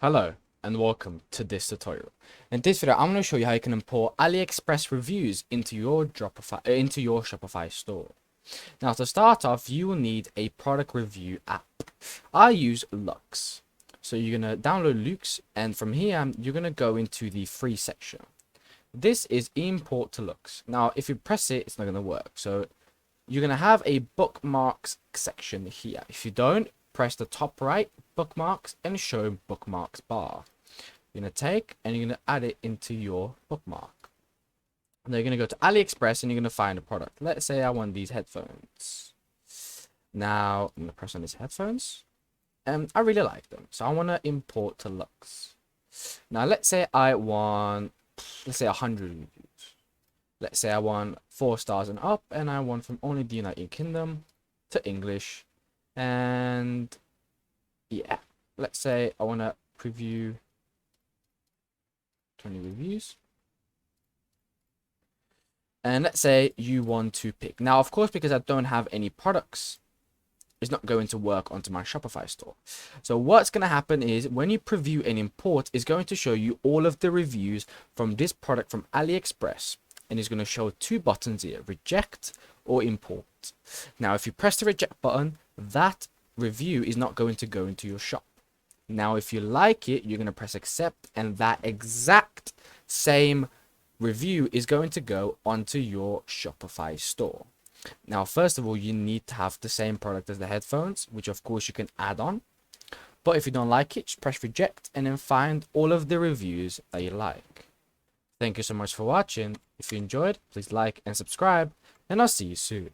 Hello and welcome to this tutorial. In this video, I'm going to show you how you can import AliExpress reviews into your Shopify store. Now, to start off, you will need a product review app. I use Lux. So you're going to download Lux, and from here, you're going to go into the free section. This is Import to Lux. Now, if you press it, it's not going to work. So you're going to have a bookmarks section here. If you don't, press the top right bookmarks and show bookmarks bar. You're going to take and you're going to add it into your bookmark. Now you're going to go to AliExpress and you're going to find a product. Let's say I want these headphones. Now I'm going to press on these headphones and I really like them. So I want to import to Lux. Now let's say I want, let's say 100 reviews. Let's say I want 4 stars and up, and I want from only the United Kingdom to English. And yeah, let's say I want to preview 20 reviews. And let's say you want to pick. Now, of course, because I don't have any products, it's not going to work onto my Shopify store. So what's going to happen is when you preview and import, it's going to show you all of the reviews from this product from AliExpress. And it's going to show 2 buttons here, reject or import. Now, if you press the reject button, that review is not going to go into your shop. Now, if you like it, you're going to press accept, and that exact same review is going to go onto your Shopify store. Now, first of all, you need to have the same product as the headphones, which of course you can add on. But if you don't like it, just press reject and then find all of the reviews that you like. Thank you so much for watching. If you enjoyed, please like and subscribe, and I'll see you soon.